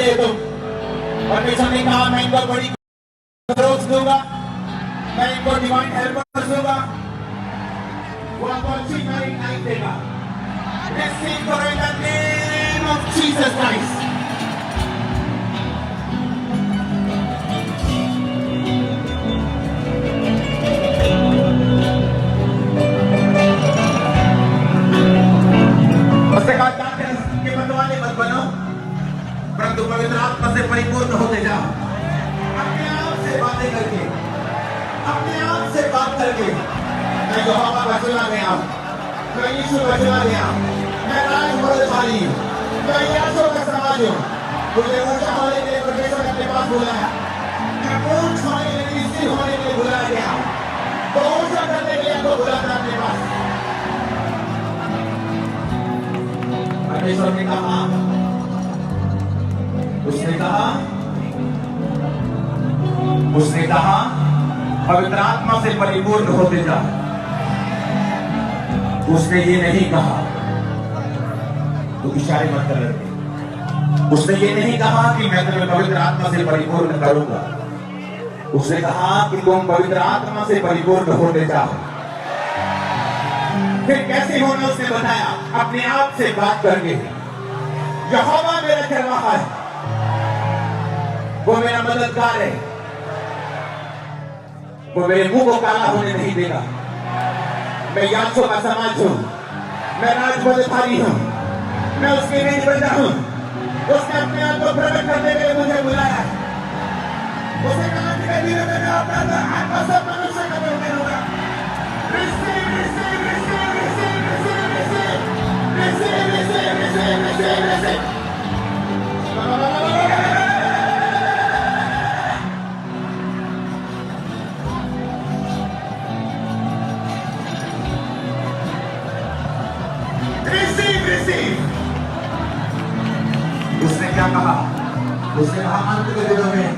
लिए तुम। परमेश्वर ने कहा मैं इनको बड़ी ग्रोथ दूंगा, मैं इनको डिवाइन हेल्पर्स दूंगा, वो आपको अच्छी मैरिड लाइफ देगा। Receive for in the name of Jesus Christ. उसके बाद डॉक्टर के मतवाले मत बनो, परंतु पवित्र आत्मा से परिपूर्ण होते जाओ। अपने आप से बातें करके, अपने आप से बात करके, मैं यहोवा का चुना गया हूं, मैं यीशु का चुना गया हूं, मैं राजमर्दशाली हूं, मैं यासों का समाज हूं। मुझे ऊंचा होने के लिए परमेश्वर ने अपने पास बुलाया, मैं ऊंच होने के लिए, स्थिर होने के लिए बुलाया गया हूं, तो ऊंचा करने के लिए आपको बुलाता है अपने पास। परमेश्वर ने कहा, उसने कहा पवित्र आत्मा से परिपूर्ण होते जा। उसने ये नहीं कहा, तो इशारे मत कर लड़के, उसने ये नहीं कहा कि मैं तुम्हें पवित्र आत्मा से परिपूर्ण करूंगा। उसने कहा कि तुम पवित्र आत्मा से परिपूर्ण होते जाओ। फिर कैसे होना उसने बताया, अपने आप से बात करके। यहोवा मेरा चरवाहा है, वो मेरा मददगार है, वो मेरे मुंह को काला होने नहीं देगा। मैं यासों का समाज हूं, मैं राजमर्दशाली हूं, मैं उसके बीच बंदा हूं। उसने अपने आप को प्रकट करने के लिए मुझे बुलाया। उसने कहा कि मैं धीरे धीरे अपना आत्मा सब मनुष्य का बन करूंगा। Receive, receive, receive, receive, receive, receive, receive, receive, receive, receive, receive. उसने क्या कहा? उसने कहा अंत के दिनों में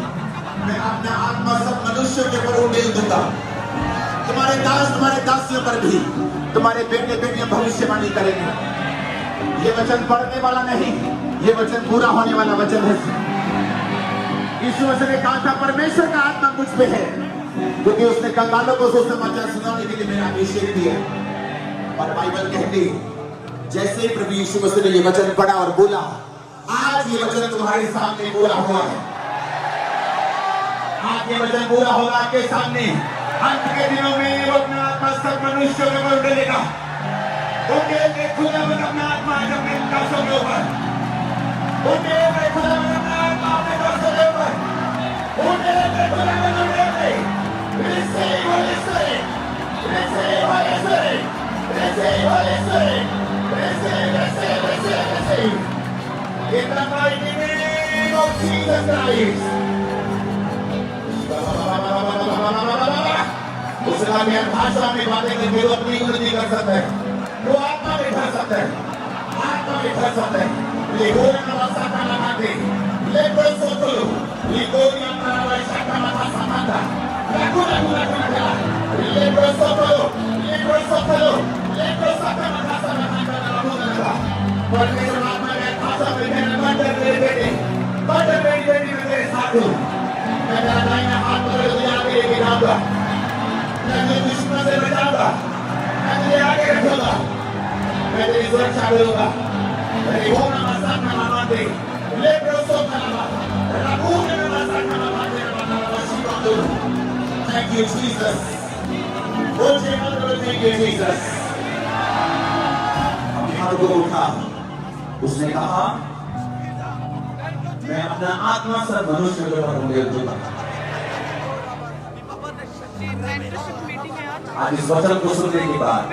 मैं अपना आत्मा सब मनुष्यों के ऊपर उंडेल दूंगा। तुम्हारे दास, तुम्हारे दासियों पर भी तुम्हारे बेटे बेटियां भविष्यवाणी करेंगे। ये वचन पढ़ने वाला नहीं, ये वचन पूरा होने वाला वचन है। यीशु मसीह ने कहा था परमेश्वर का आत्मा मुझ पे है, क्योंकि उसने कंगालों को सुसमाचार सुनाने के लिए मेरा अभिषेक दिया। और बाइबल कहती जैसे ही प्रभु यीशु मसीह ने ये वचन पढ़ा और बोला, आज ये वचन तुम्हारे सामने पूरा हुआ है। आज ये वचन पूरा होगा आपके सामने। अंत के दिनों में वो अपना आत्मा सब मनुष्यों के ऊपर उड़ेगा। खुदावंद अपना आत्मा आज अपने दासों के ऊपर, खुदावंद अपना आत्मा अपने दासों के ऊपर, खुदावंद अपने Receive Holy Spirit, receive Holy Spirit, receive Holy Spirit, receive, receive, receive, receive. In the mighty name of Jesus Christ. उस रामियान भाषा में बातें करके वो अपनी उन्नति कर सकता है, वो आत्मा में भर सकता है, आत्मा में भर सकता है। लेगोन नवासा का लगाते, लेगोन सोचो, लेगोन नवासा का नवासा माता, लेगोन नवासा का, लेगोन सोचो, लेगोन सोचो, लेगोन सोचो नवासा माता नवासा नवा। परमेश्वर आत्मा में भाषा में कहना बंदर मेरे बेटे, बंदर मेरी बेटी में तेरे साथ हूँ। मैं तेरा दाहिना हाथ पकड़ के आगे लेके जाऊंगा, मैं तुझे दुश्मन से बचाऊंगा, मैं तुझे आगे रखूंगा, मैं तेरी सुरक्षा करूंगा। तेरी वो नमाज़ का नमाज़े, ले प्रोसो का नमाज़, रबून नमाज़ का नमाज़े, नमाज़ शिवा दो। Thank you Jesus. बोले मतलब thank you Jesus. हाथ को उठा, उसने कहा मैं अपना आत्मा सब मनुष्य के ऊपर उंडेल दूंगा। आज इस वचन को सुनने के बाद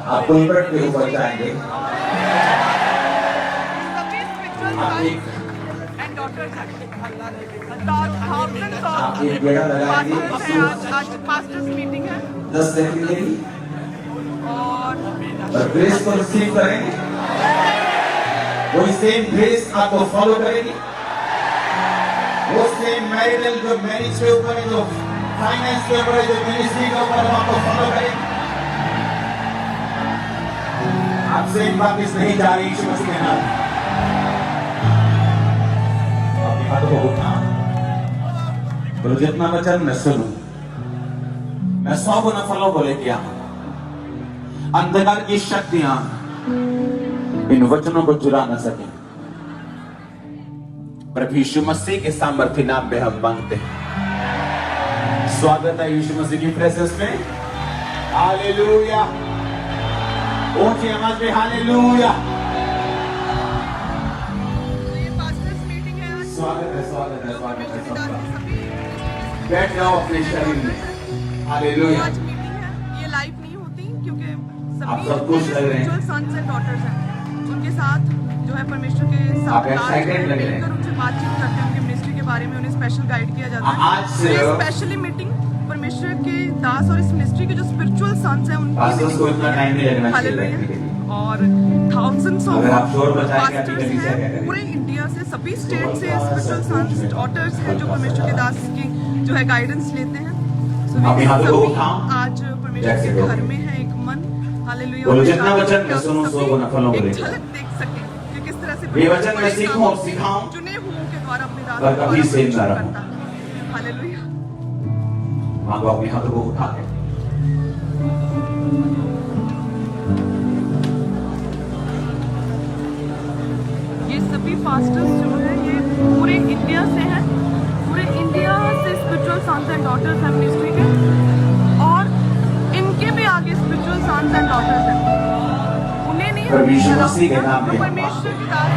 आप पुलपट के ऊपर जाएंगे, आप एक बेड़ा लगाएंगे, 10 दिन के लिए और ग्रेस को रिसीव करेंगे। वही सेम ग्रेस आपको फॉलो करेगी, वो सेम मैरिटल जो मैरिज के ऊपर है, जो फाइनेंस के ऊपर है, जो मिनिस्ट्री के ऊपर आपको फॉलो करेगी। आपसे एक बात इस नहीं जा रही यीशु मसीह के नाम। बोलो जितना वचन मैं सुनूं, मैं 100 गुना फलों को लेके आऊं। अंधकार की शक्तियां इन वचनों को चुरा न सके। प्रभु यीशु मसीह के सामर्थ्य नाम पे हम मांगते हैं। स्वागत है यीशु मसीह की प्रेजेंस में। हालेलुया, ऊंची आवाज में हालेलुया। स्वागत है, स्वागत है, स्वागत है सबका। बैठ जाओ अपने शरीर में। हालेलुया। आज मीटिंग है, ये लाइव नहीं होती क्योंकि आप सब खुश लग रहे हैं। जो सन्स एंड डॉटर्स हैं उनके साथ जो है परमेश्वर के आप साथ excited लग रहे हैं। मिलकर उनसे बातचीत करते हैं, उनके मिनिस्ट्री के बारे में उन्हें स्पेशल गाइड किया जाता है। आज से ये स्पेशली मीटिंग परमेश्वर के दास और इस मिनिस्ट्री के जो स्पिरिचुअल सन्स हैं पास्टर्स को इतना टाइम नहीं लगना चाहिए बैठने के लिए। और थाउजेंड्स ऑफ अगर आप शोर बचाएंगे अपनी पास्टर्स गली से क्या हैं करेंगे? पूरे इंडिया से, सभी स्टेट से स्पिरिचुअल सन्स डॉटर्स हैं जो परमेश्वर के दास की जो है गाइडेंस लेते हैं। So, आप यहाँ पे सभी उठाओ। आज परमेश्वर जैसे के लोग। घर में है एक मन। हालेलुया। बोलो और जितना चाहते हैं वचन कि मैं आप सुनूं, सभी 100 गुना फलों को एक लेकर। झलक देख सकें कि किस तरह से ये वचन मैं बड़े सीखूं कामों और सिखाऊं, चुने हुओं के द्वारा अपने दास पर कभी द्वारा सेम ना परमेश्वर रहूं। करता है। हालेलुया। मांगो अपने हाथों को उठा के। ये सभी पास्टर्स जो हैं ये पूरे इंडिया से हैं, पूरे इंडिया से स्पिरिचुअल सन्स एंड डॉटर्स हैं मिनिस्ट्री के, और इनके भी आगे स्पिरिचुअल सन्स एंड डॉटर्स हैं। उन्हें नहीं प्रभु यीशु चला मसीह के होगा, नाम में तो परमेश्वर के दास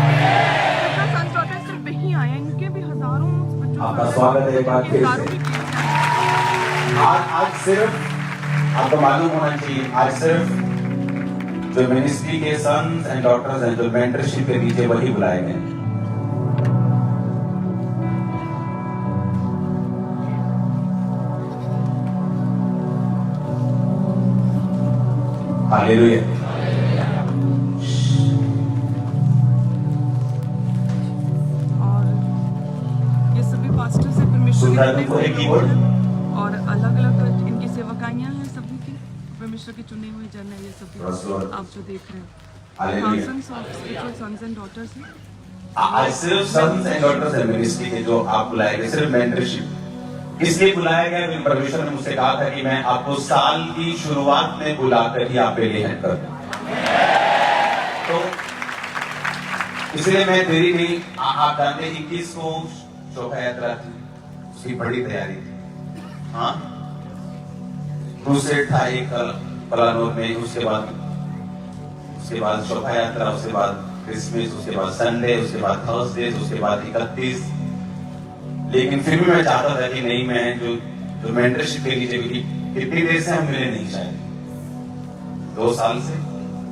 स्पिरिचुअल सन्स डॉटर्स सिर्फ वही आए हैं, इनके भी हजारों स्पिरिचुअल आपका सन्स स्वागत है एक बार फिर से। हजारों की टीम है। आज सिर्फ आपको मालूम होना चाहिए, आज सिर्फ जो मिनिस्ट्री के सन्स एंड डॉटर्स हैं, जो मेंटरशिप के नीचे वही बुलाए गए। हालेलुया। और ये सभी पास्टर्स हैं परमेश्वर सुन रहा है के तुमको एक चुने कीबोर्ड? हुए हैं, और अलग अलग इनकी सेवकाइयां हैं सभी की। परमेश्वर के चुने हुए जन है ये Praise सभी Lord. आप जो देख रहे हैं। Hallelujah. Thousands of spiritual sons and daughters हैं। आज सिर्फ सन्स एंड डॉटर्स हैं मिनिस्ट्री के जो आप बुलाए गए, सिर्फ मेंटरशिप इसलिए बुलाया गया क्योंकि परमेश्वर ने मुझसे कहा था कि मैं आपको साल की शुरुआत में बुलाकर ही आप पे ले हैंड कर दूं। तो इसलिए मैं देरी नहीं, आप जानते हैं 21 को शोभा यात्रा थी, उसकी बड़ी तैयारी थी। हाँ, क्रूसेड था एक पलानूर में, उसके बाद शोभा यात्रा, उसके बाद क्रिसमस, उसके बाद संडे, उसके बाद थर्सडे, उसके बाद 31। लेकिन फिर भी मैं चाहता था कि नहीं, मैं जो मेंटरशिप के नीचे भी कितनी देर से हम मिले नहीं, शायद 2 साल से,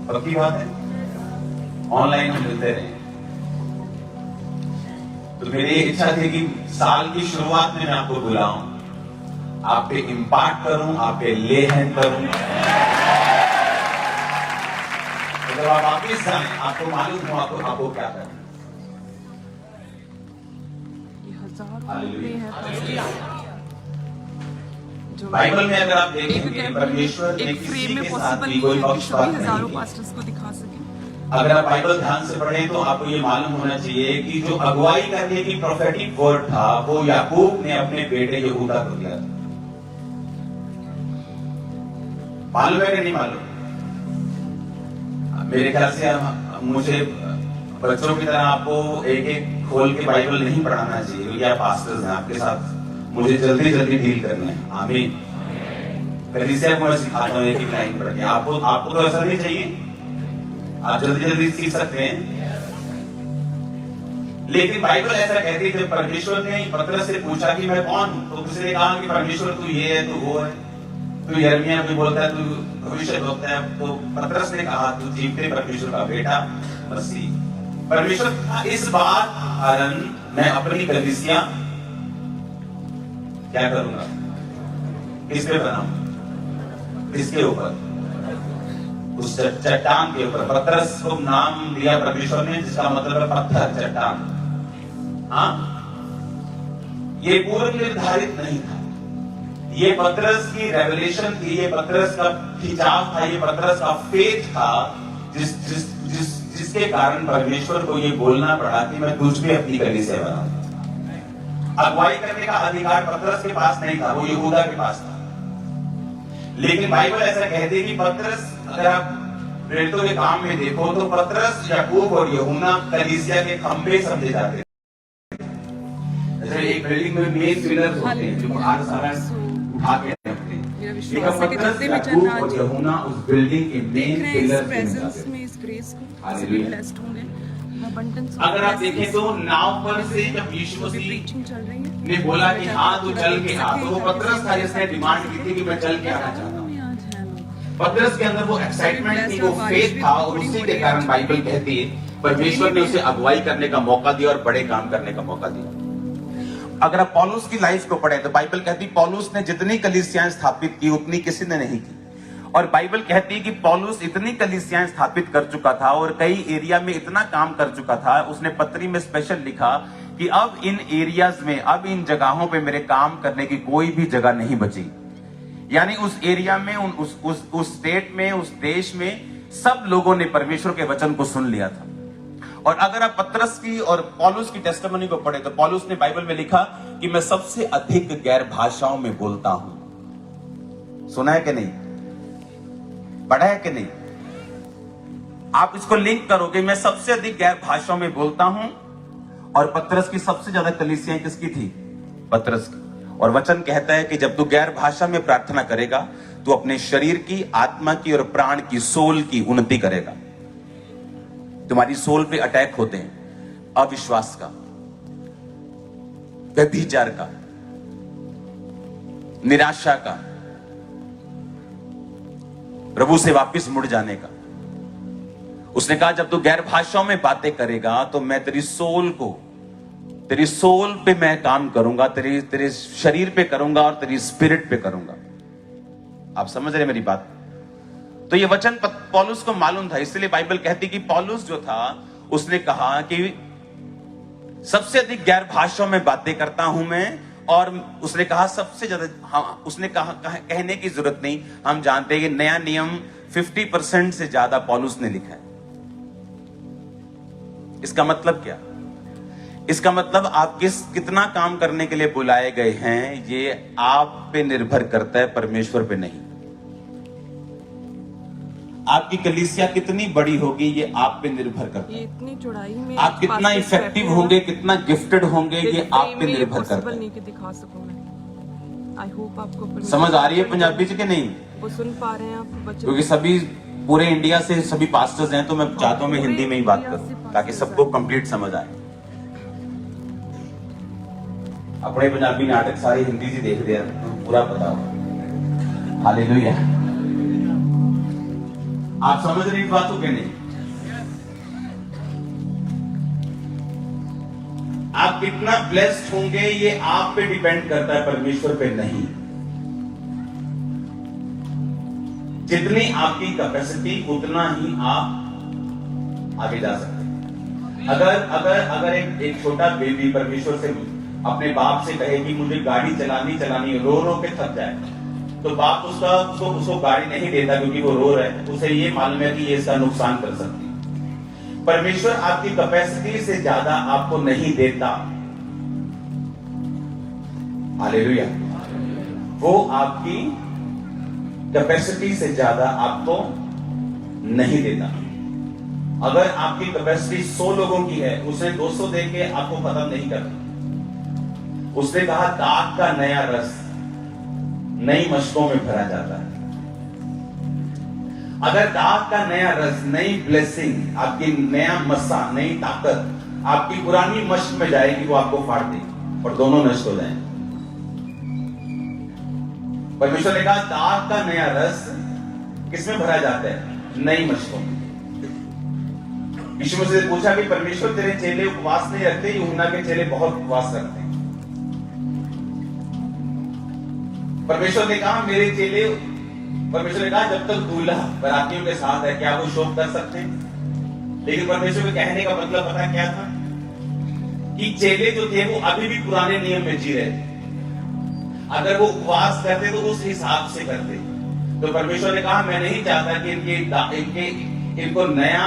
पक्की बात है, ऑनलाइन हम मिलते रहे। तो मेरी इच्छा थी कि साल की शुरुआत में मैं आपको बुलाऊं, आप पे इम्पैक्ट करूं, आप पे ले हैंड करूं। जब आप वापिस जाएं, आपको मालूम हो आपको क्या करना। ये हजारों हालेलुया। में है पास्टर्स जो बाइबल में अगर आप एक देखेंगे कैमरे परमेश्वर ने एक किसी फ्रेम में के साथ पॉसिबल भी नहीं कोई है कि पक्षपात सभी हजारों नहीं किया। पास्टर्स को दिखा सके। अगर आप बाइबल ध्यान से पढ़ें तो आपको ये मालूम होना चाहिए कि जो अगुवाई करने की प्रोफेटिक वर्ड था वो याकूब ने अपने बेटे यहूदा को दिया था। मालूम है कि नहीं मालूम? मेरे ख्याल से मुझे बच्चों की तरह आपको एक एक खोल के बाइबल नहीं पढ़ाना चाहिए, क्योंकि आप पास्टर्स हैं, आपके साथ मुझे जल्दी जल्दी डील करना है। आमीन। पहले से आपको मैं सिखाता हूँ एक एक लाइन पढ़ के। आपको तो ऐसा नहीं चाहिए, आप जल्दी जल्दी सीख सकते हैं। लेकिन बाइबल ऐसा कहती है, जब परमेश्वर ने पतरस से पूछा कि मैं कौन हूं, तो उसने कहा कि परमेश्वर तू ये है, तू वो है, तू यिर्मयाह भी बोलता है, तू भविष्य बोलता है। तो पतरस ने कहा तू जीवते परमेश्वर का बेटा मसीह। परमेश्वर का इस बात कारण मैं अपनी कलीसिया क्या करूंगा, किस पे बनाऊं, किसके ऊपर, उस चट्टान के ऊपर। पतरस को नाम दिया परमेश्वर ने, जिसका मतलब है पत्थर, चट्टान। हाँ, ये पूर्व निर्धारित नहीं था, ये पतरस की रेवलेशन थी, ये पतरस का खिंचाव था, ये पतरस का फेथ था, जिसके कारण परमेश्वर को ये बोलना पड़ा कि मैं तुझ पे अपनी कलीसिया बनाऊं। अगुवाई करने का अधिकार पतरस के पास नहीं था, वो यहूदा के पास था। लेकिन बाइबल ऐसा कहती है कि पतरस, अगर आप प्रेरितों के काम में देखो तो पतरस, याकूब और यूहन्ना कलीसिया के खंभे समझे जाते हैं। जैसे एक बिल्डिंग में मेन पिलर्स होते हैं जो बाहर सारा उठा के रखते हैं, लेकिन पतरस, याकूब और यूहन्ना उस बिल्डिंग के मेन पिलर्स में इस ग्रेस को ब्लेस्ड होंगे। अगर आप देखें तो नाव पर से जब यीशु मसीह ने बोला कि हाँ तू चल के आ, तो वो पतरस था जिसने डिमांड की थी कि मैं चल के आना चाहता हूँ। पतरस के अंदर वो एक्साइटमेंट थी, वो फेथ था, और उसी के कारण बाइबल कहती है परमेश्वर ने उसे अगुवाई करने का मौका दिया और बड़े काम करने का मौका दिया। अगर आप पौलुस की लाइफ को पढ़ें तो बाइबल कहती है पौलुस ने जितनी कलीसियाएं स्थापित की उतनी किसी ने नहीं की। और बाइबल कहती है कि पौलुस इतनी कलीसियाएं स्थापित कर चुका था और कई एरिया में इतना काम कर चुका था, उसने पत्री में स्पेशल लिखा कि अब इन एरियाज में, अब इन जगहों पे मेरे काम करने की कोई भी जगह नहीं बची। यानी उस एरिया में, उस स्टेट में, उस देश में सब लोगों ने परमेश्वर के वचन को सुन लिया था। और अगर आप पतरस की और पौलुस की टेस्टिमनी को पढ़े तो पौलुस ने बाइबल में लिखा कि मैं सबसे अधिक गैर भाषाओं में बोलता हूं। सुना है कि नहीं? पढ़ा है कि नहीं? आप इसको लिंक करोगे, मैं सबसे अधिक गैर भाषाओं में बोलता हूं। और पतरस की सबसे ज्यादा कलीसियाएं किसकी थी? पतरस की। और वचन कहता है कि जब तू गैर भाषा में प्रार्थना करेगा तो अपने शरीर की, आत्मा की और प्राण की, सोल की उन्नति करेगा। तुम्हारी सोल पे अटैक होते हैं अविश्वास का, व्यभिचार का, निराशा का, प्रभु से वापस मुड़ जाने का। उसने कहा जब तू गैर भाषाओं में बातें करेगा तो मैं तेरी सोल पे मैं काम करूंगा, तेरे शरीर पे करूंगा और तेरी स्पिरिट पे करूंगा। आप समझ रहे मेरी बात? तो ये वचन पौलुस को मालूम था, इसलिए बाइबल कहती कि पौलुस जो था उसने कहा कि सबसे अधिक गैर भाषाओं में बातें करता हूं मैं। और उसने कहा सबसे ज्यादा, हाँ, उसने कहा कहने की जरूरत नहीं, हम जानते हैं कि नया नियम 50% से ज्यादा पौलुस ने लिखा है। इसका मतलब क्या? इसका मतलब आप कितना काम करने के लिए बुलाए गए हैं ये आप पे निर्भर करता है, परमेश्वर पे नहीं। आपकी कलीसिया कितनी बड़ी होगी ये आप पे निर्भर करता है। इतनी चौड़ाई में आप कितना इफेक्टिव होंगे, कितना गिफ्टेड होंगे ये आप पे निर्भर करता है। नहीं कि दिखा सकूं मैं। आई होप आपको समझ आ रही है पंजाबी च कि नहीं? वो सुन पा रहे हैं आप बच्चे? क्योंकि सभी पूरे इंडिया से सभी पास्टर्स हैं तो मैं चाहता हूं मैं हिंदी में ही बात करूं ताकि सबको कंप्लीट समझ आए। अपने पंजाबी नाटक सारे हिंदी से देखते हैं, पूरा पता हो। हालेलुया। आप समझ रही बातों के नहीं? आप कितना ब्लेस्ड होंगे ये आप पे डिपेंड करता है, परमेश्वर पे नहीं। जितनी आपकी कैपेसिटी उतना ही आप आगे जा सकते हैं। अगर एक छोटा बेबी परमेश्वर से अपने बाप से कहे कि मुझे गाड़ी चलानी रो के थक जाए, तो बाप उसको गाड़ी नहीं देता क्योंकि वो रो रहा है। उसे ये मालूम है कि ये इसका नुकसान कर सकती है। परमेश्वर आपकी कैपेसिटी से ज्यादा आपको नहीं देता। हालेलुया। वो आपकी कैपेसिटी से ज्यादा आपको नहीं देता। अगर आपकी कैपेसिटी 100 लोगों की है, उसने 200 देके आपको खत्म नहीं करता। उसने कहा दाग का नया रस नई मशकों में भरा जाता है। अगर दाग का नया रस, नई ब्लेसिंग, आपकी नया मस्सा, नई ताकत आपकी पुरानी मश्क में जाएगी, वो आपको फाड़ देगी और दोनों नष्ट हो जाएंगे। परमेश्वर ने कहा दाग का नया रस किसमें भरा जाता है? नई मशकों में। यीशु मसीह से पूछा कि परमेश्वर तेरे चेले उपवास नहीं रखते? यूहन्ना के चेले बहुत उपवास रखते हैं। परमेश्वर ने कहा मेरे चेले, परमेश्वर ने कहा जब तक दूल्हा बरातियों के साथ है क्या वो शोक कर सकते हैं? लेकिन परमेश्वर के कहने का मतलब पता क्या था? कि चेले जो थे वो अभी भी पुराने नियम में जी रहे थे। अगर वो उपवास करते तो उस हिसाब से करते। तो परमेश्वर ने कहा मैं नहीं चाहता कि इनको नया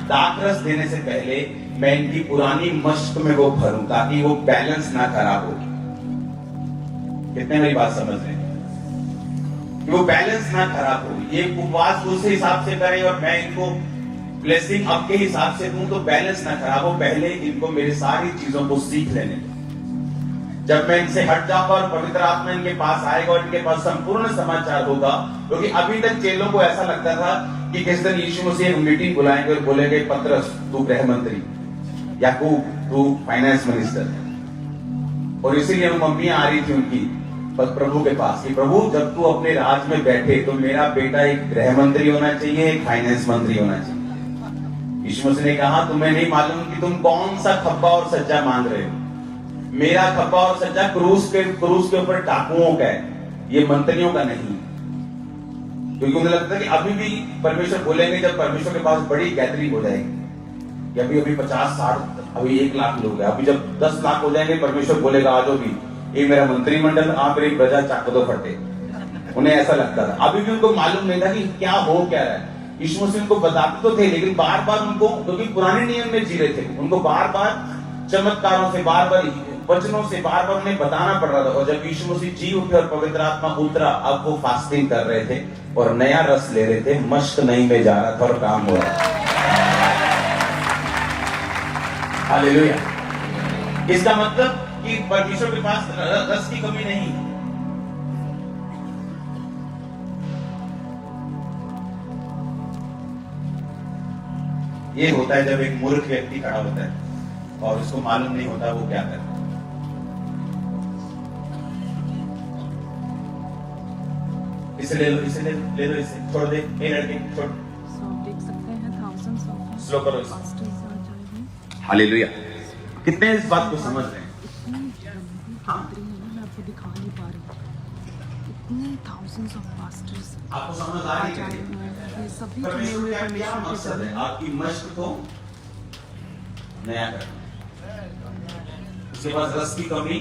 दाखरस देने से पहले मैं इनकी पुरानी मश्क में वो भरूं ताकि वो बैलेंस ना खराब हो। कितने मेरी बात समझ रहे हैं कि वो बैलेंस ना खराब हो। ये उपवास उस हिसाब से करें और मैं इनको ब्लेसिंग आपके हिसाब से दूं तो बैलेंस ना खराब हो। पहले इनको मेरी सारी चीजों को सीख लेने दो। जब मैं इनसे हट जाऊंगा और पवित्र आत्मा इनके पास आएगा और इनके पास संपूर्ण समाचार होगा, क्योंकि अभी तक चेलों को ऐसा लगता था कि किस दिन यीशु मसीह एक मीटिंग बुलाएंगे और बोलेंगे पतरस तू गृह मंत्री, याकूब तू फाइनेंस मिनिस्टर, और इसीलिए वो मम्मियां आ रही थी उनकी प्रभु के पास कि प्रभु जब तू अपने राज में बैठे तो मेरा बेटा एक गृह मंत्री होना चाहिए, एक फाइनेंस मंत्री होना चाहिए। यीशु मसीह ने कहा तुम्हें नहीं मालूम कि तुम कौन सा खब्बा और सज्जा मांग रहे हो। मेरा खब्बा और सज्जा क्रूस के ऊपर टापुओं का है, ये मंत्रियों का नहीं। क्योंकि उन्हें लगता है कि अभी भी परमेश्वर बोलेंगे जब परमेश्वर के पास बड़ी गैदरिंग हो जाएगी, अभी 50-60 अभी 1 लाख लोग हैं, अभी जब 10 लाख हो जाएंगे परमेश्वर बोलेगा आज भी ये मेरा मंत्रिमंडल, आप मेरी प्रजा चाक दो फटे। उन्हें ऐसा लगता था, अभी भी उनको मालूम नहीं था कि क्या हो क्या रहा है। यीशु मसीह उनको बताते तो थे, लेकिन बार बार उनको, क्योंकि पुराने नियम में जी रहे थे, उनको बार बार चमत्कारों से, बार बार वचनों से बार बार उन्हें बताना पड़ रहा था। और जब यीशु मसीह जी उठे और पवित्र आत्मा उतरा, अब वो फास्टिंग कर रहे थे और नया रस ले रहे थे, मश्क नहीं में जा रहा था और काम हो रहा था। हालेलुया। इसका मतलब कि परमेश्वर के पास रस की कमी नहीं। ये होता है जब एक मूर्ख व्यक्ति खड़ा होता है और उसको मालूम नहीं होता वो क्या करे। इसे ले लो, इसे ले लो, इसे छोड़ दे, ये लड़के छोड़। देख सकते हैं thousands of स्लो करो इसे। pastors are joining। हालेलुया। कितने इस बात को समझ रहे हैं? हाँ। मैं आपको दिखा नहीं पा रही, इतने thousands of pastors आपको समझ आ रही है? ये सभी चुने परमेश्वर हुए का क्या परमेश्वर के मकसद है? जन आपकी मश्क को नया करना। उसके पास रस की कमी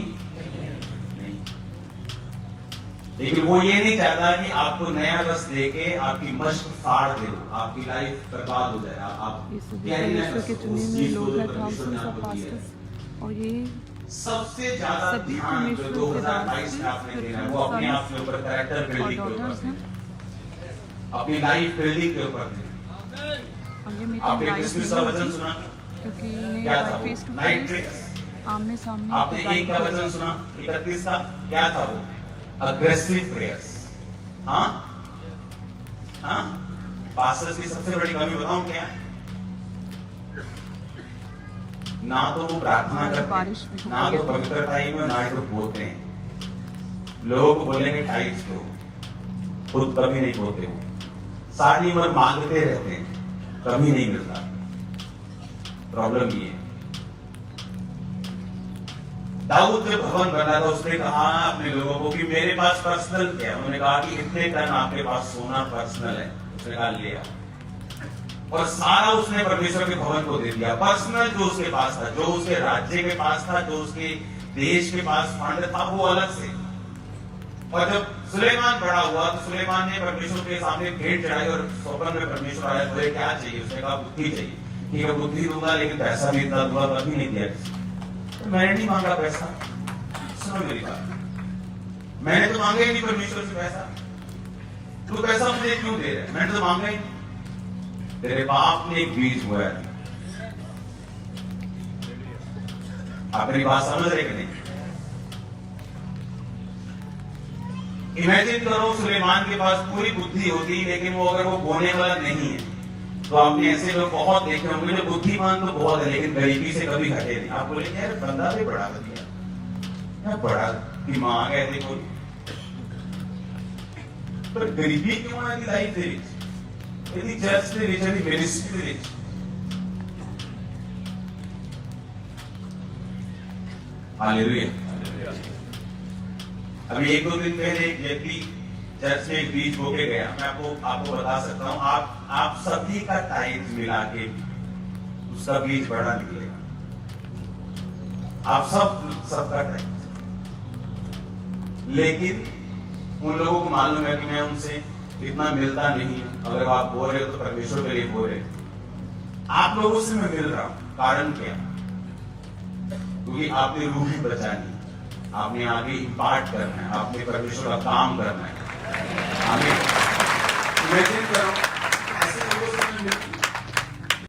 नहीं, लेकिन वो ये नहीं चाहता कि आपको नया रस देके आपकी मश्क फाड़ दे, आपकी लाइफ बर्बाद हो जाए। आप ये सभी क्या ही परमेश्वर के चुने हुए लोग हैं, परमेश्वर ने thousands of आपको दिया है। pastors, और ये सबसे ज्यादा सभी ध्यान जो परमेश्वर के 2022 में आपने देना है वो अपने आप के ऊपर, कैरेक्टर और बिल्डिंग के daughters ऊपर, हैं। अपनी लाइफ बिल्डिंग के ऊपर देना। और ये मीटिंग आपने लाइव क्रिसमस का वचन सुना? क्योंकि क्या था वो? Face to night face tricks. आमने सामने आपने एक का वचन सुना 31 का, क्या था वो? Aggressive prayers. हाँ हाँ, पास्टर्स की सबसे बड़ी कमी बताऊं क्या है? ना तो वो प्रार्थना करते, ना तो पवित्र टाइम में, ना ही तो बोलते हैं। लोग बोलेंगे टाइप्स को, खुद कभी नहीं बोलते हो, सारी उम्र मांगते रहते हैं, कभी नहीं मिलता। प्रॉब्लम ये है। दाऊद जब भवन बना था उसने कहा अपने लोगों को कि मेरे पास पर्सनल क्या है। उन्होंने कहा कि इतने टन आपके पास सोना पर्सनल है। उसने कहा ले आओ, और सारा उसने परमेश्वर के भवन को दे दिया। पर्सनल जो उसके पास था, जो उसके राज्य के पास था, जो उसके देश के पास फंड था, वो अलग से। और जब सुलेमान बड़ा हुआ तो सुलेमान ने परमेश्वर के सामने भेंट चढ़ाई और स्वप्न में परमेश्वर आया, तुझे क्या चाहिए? उसने कहा बुद्धि चाहिए। ठीक है बुद्धि दूंगा, लेकिन पैसा भी इतना दूंगा, कभी नहीं दिया। तो मैंने नहीं मांगा पैसा। सुनो मेरी बात, मैंने तो मांगा ही नहीं परमेश्वर से पैसा। तू पैसा मुझे क्यों दे रहा है? मैंने तो मांगा ही नहीं। तेरे बाप ने एक बीज बोया। आप मेरी बात समझ रहे कि नहीं? इमेजिन करो सुलेमान के पास पूरी बुद्धि होती, लेकिन वो अगर वो बोने वाला नहीं है, तो आपने ऐसे लोग बहुत देखे होंगे जो बुद्धिमान तो बहुत है लेकिन गरीबी से कभी घटे नहीं। आप बोलेंगे यार बंदा भी बड़ा दिया, बड़ा दिमाग है देखो, पर गरीबी क्यों आती लाइफ ਦੇ ਵਿੱਚ? ਇਹਦੀ ਚਰਚ ਦੇ ਵਿੱਚ, ਇਹਦੀ ਮਿਨਿਸਟਰੀ ਦੇ ਵਿੱਚ। हालेलुया। अभी 1-2 दिन पहले एक व्यक्ति चर्च में एक बीज बोके गया। मैं आपको बता सकता हूँ, आप सभी का टाइम मिला के उसका बीज बड़ा निकलेगा। आप सबका टाइम, लेकिन उन लोगों को मालूम है कि मैं उनसे इतना मिलता नहीं है। अगर आप बोल रहे हो तो परमेश्वर के लिए बोल रहे हो। आप लोगों से मैं मिल रहा हूं, कारण क्या? क्योंकि आपने रूहें बचानी, आपने आगे पाठ करना है, आपने परमेश्वर का काम करना है। आमीन। इमेजिन करो ऐसे लोगों से मैं